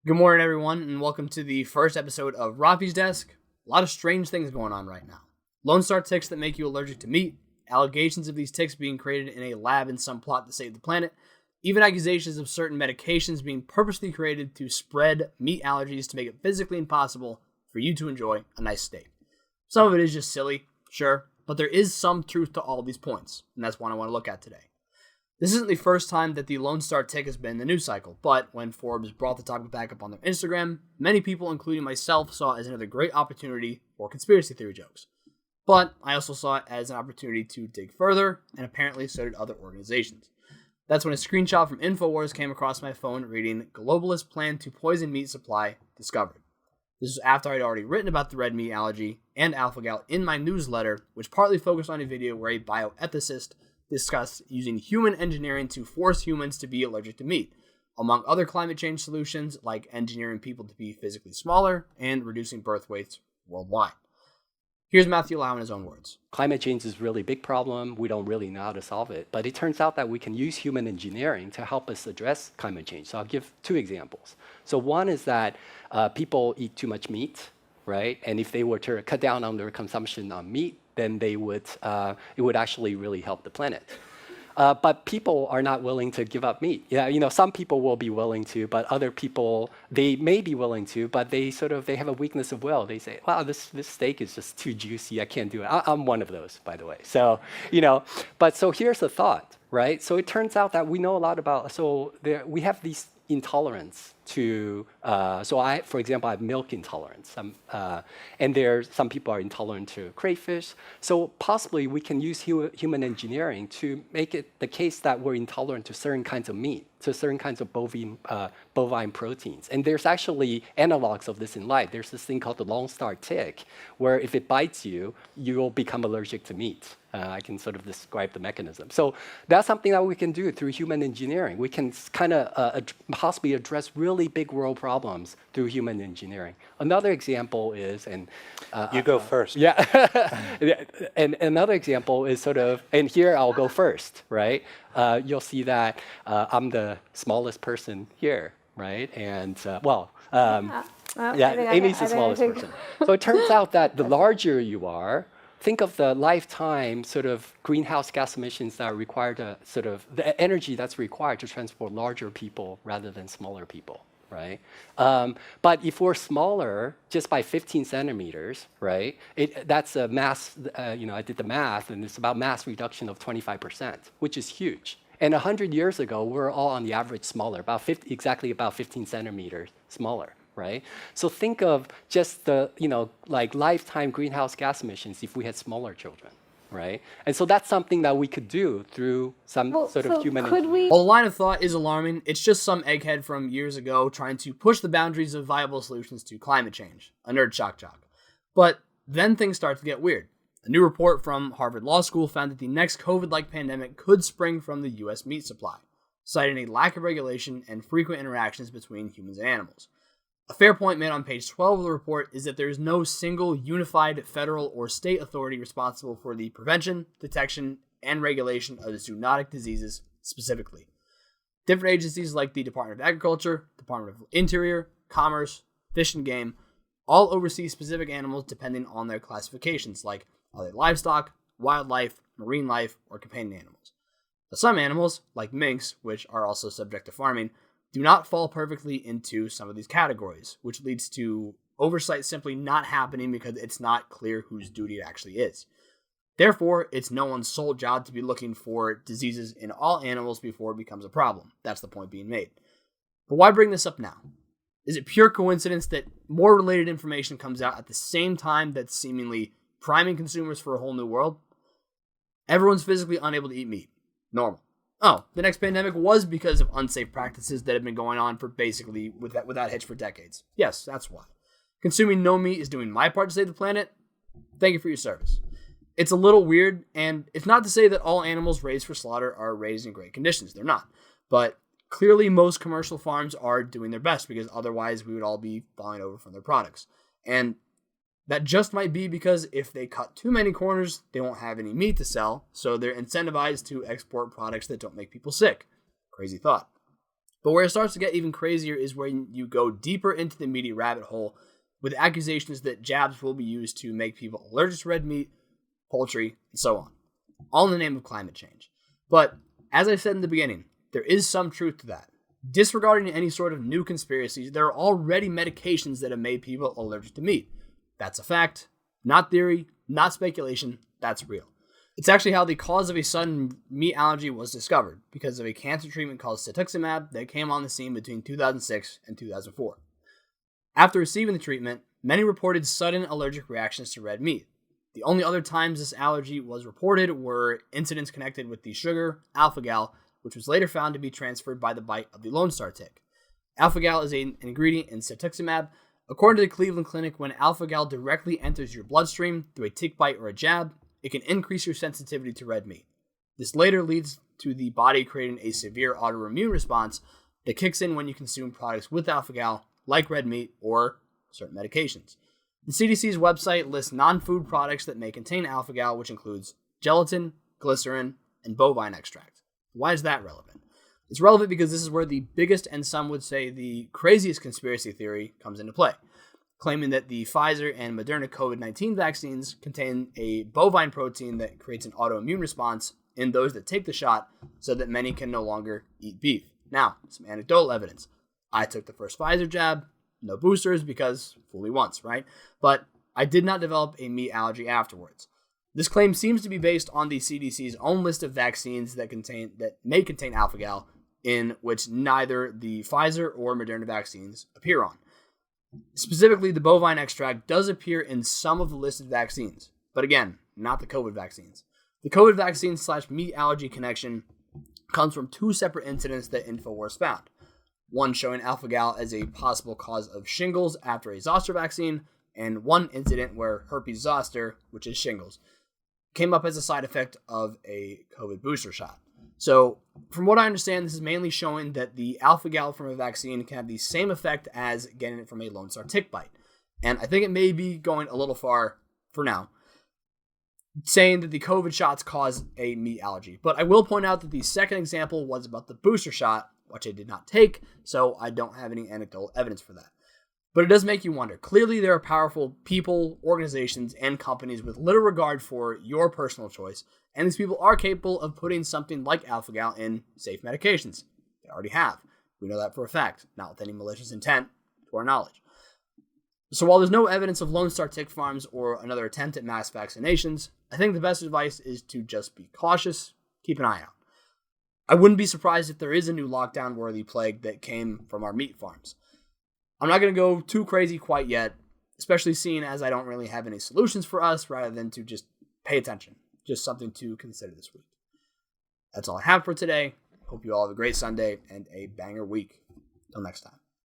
Good morning, everyone, and welcome to the first episode of Rafi's Desk. A lot of strange things going on right now. Lone Star ticks that make you allergic to meat, allegations of these ticks being created in a lab in some plot to save the planet, even accusations of certain medications being purposely created to spread meat allergies to make it physically impossible for you to enjoy a nice steak. Some of it is just silly, sure, but there is some truth to all of these points, and that's what I want to look at today. This isn't the first time that the Lone Star tick has been in the news cycle, but when Forbes brought the topic back up on their Instagram, many people, including myself, saw it as another great opportunity for conspiracy theory jokes. But I also saw it as an opportunity to dig further, and apparently so did other organizations. That's when a screenshot from InfoWars came across my phone reading, "Globalists plan to poison meat supply discovered." This was after I'd already written about the red meat allergy and alpha-gal in my newsletter, which partly focused on a video where a bioethicist discussed using human engineering to force humans to be allergic to meat, among other climate change solutions like engineering people to be physically smaller and reducing birth weights worldwide. Here's Matthew Lau in his own words. Climate change is a really big problem. We don't really know how to solve it. But it turns out that we can use human engineering to help us address climate change. So I'll give two examples. So one is that people eat too much meat, right? And if they were to cut down on their consumption on meat, then it would actually really help the planet. But people are not willing to give up meat. Yeah, some people will be willing to, but other people, they may be willing to, but they have a weakness of will. They say, wow, this steak is just too juicy. I can't do it. I'm one of those, by the way. So, so here's the thought, right? So it turns out that we know a lot about, we have these intolerance to, for example, I have milk intolerance, and some people are intolerant to crayfish. So possibly we can use human engineering to make it the case that we're intolerant to certain kinds of meat, to certain kinds of bovine proteins. And there's actually analogs of this in life. There's this thing called the Lone Star tick, where if it bites you, you'll become allergic to meat. I can sort of describe the mechanism. So that's something that we can do through human engineering. We can kind of possibly address really big world problems through human engineering. Another example is, you go first. Yeah, and another example is and here I'll go first, right? You'll see that I'm the smallest person here, right? And Amy's the smallest person. So it turns out that the larger you are, think of the lifetime greenhouse gas emissions that are required to the energy that's required to transport larger people rather than smaller people, right? But if we're smaller just by 15 centimeters, right? That's a mass, I did the math, and it's about mass reduction of 25%, which is huge. And 100 years ago, we were all on the average smaller, exactly about 15 centimeters smaller. Right? So think of just the, lifetime greenhouse gas emissions if we had smaller children, right? And so that's something that we could do through some human engineering. While the line of thought is alarming, it's just some egghead from years ago trying to push the boundaries of viable solutions to climate change. A nerd shock jock. But then things start to get weird. A new report from Harvard Law School found that the next COVID-like pandemic could spring from the U.S. meat supply, citing a lack of regulation and frequent interactions between humans and animals. A fair point made on page 12 of the report is that there is no single unified federal or state authority responsible for the prevention, detection, and regulation of the zoonotic diseases specifically. Different agencies like the Department of Agriculture, Department of Interior, Commerce, Fish and Game all oversee specific animals depending on their classifications, like are they livestock, wildlife, marine life, or companion animals. But some animals, like minks, which are also subject to farming, do not fall perfectly into some of these categories, which leads to oversight simply not happening because it's not clear whose duty it actually is. Therefore, it's no one's sole job to be looking for diseases in all animals before it becomes a problem. That's the point being made. But why bring this up now? Is it pure coincidence that more related information comes out at the same time that's seemingly priming consumers for a whole new world? Everyone's physically unable to eat meat. Normal. Oh, the next pandemic was because of unsafe practices that have been going on for basically without hitch for decades. Yes, that's why. Consuming no meat is doing my part to save the planet. Thank you for your service. It's a little weird, and it's not to say that all animals raised for slaughter are raised in great conditions. They're not. But clearly most commercial farms are doing their best because otherwise we would all be falling over from their products. And that just might be because if they cut too many corners, they won't have any meat to sell, so they're incentivized to export products that don't make people sick. Crazy thought. But where it starts to get even crazier is when you go deeper into the media rabbit hole with accusations that jabs will be used to make people allergic to red meat, poultry, and so on, all in the name of climate change. But as I said in the beginning, there is some truth to that. Disregarding any sort of new conspiracies, there are already medications that have made people allergic to meat. That's a fact, not theory, not speculation, that's real. It's actually how the cause of a sudden meat allergy was discovered, because of a cancer treatment called cetuximab that came on the scene between 2006 and 2004. After receiving the treatment, many reported sudden allergic reactions to red meat. The only other times this allergy was reported were incidents connected with the sugar, alpha-gal, which was later found to be transferred by the bite of the Lone Star tick. Alpha-gal is an ingredient in cetuximab. According to the Cleveland Clinic, when alpha-gal directly enters your bloodstream through a tick bite or a jab, it can increase your sensitivity to red meat. This later leads to the body creating a severe autoimmune response that kicks in when you consume products with alpha-gal, like red meat or certain medications. The CDC's website lists non-food products that may contain alpha-gal, which includes gelatin, glycerin, and bovine extract. Why is that relevant? It's relevant because this is where the biggest, and some would say the craziest conspiracy theory comes into play, claiming that the Pfizer and Moderna COVID-19 vaccines contain a bovine protein that creates an autoimmune response in those that take the shot so that many can no longer eat beef. Now, some anecdotal evidence. I took the first Pfizer jab, no boosters because fully once, right? But I did not develop a meat allergy afterwards. This claim seems to be based on the CDC's own list of vaccines that may contain alpha-gal, in which neither the Pfizer or Moderna vaccines appear on. Specifically, the bovine extract does appear in some of the listed vaccines, but again, not the COVID vaccines. The COVID vaccine / meat allergy connection comes from two separate incidents that InfoWars found. One showing alpha-gal as a possible cause of shingles after a zoster vaccine, and one incident where herpes zoster, which is shingles, came up as a side effect of a COVID booster shot. So, from what I understand, this is mainly showing that the alpha-gal from a vaccine can have the same effect as getting it from a Lone Star tick bite. And I think it may be going a little far for now, saying that the COVID shots cause a meat allergy. But I will point out that the second example was about the booster shot, which I did not take, so I don't have any anecdotal evidence for that. But it does make you wonder. Clearly, there are powerful people, organizations, and companies with little regard for your personal choice, and these people are capable of putting something like alpha-gal in safe medications. They already have. We know that for a fact, not with any malicious intent, to our knowledge. So while there's no evidence of Lone Star tick farms or another attempt at mass vaccinations, I think the best advice is to just be cautious, keep an eye out. I wouldn't be surprised if there is a new lockdown-worthy plague that came from our meat farms. I'm not going to go too crazy quite yet, especially seeing as I don't really have any solutions for us rather than to just pay attention. Just something to consider this week. That's all I have for today. Hope you all have a great Sunday and a banger week. Until next time.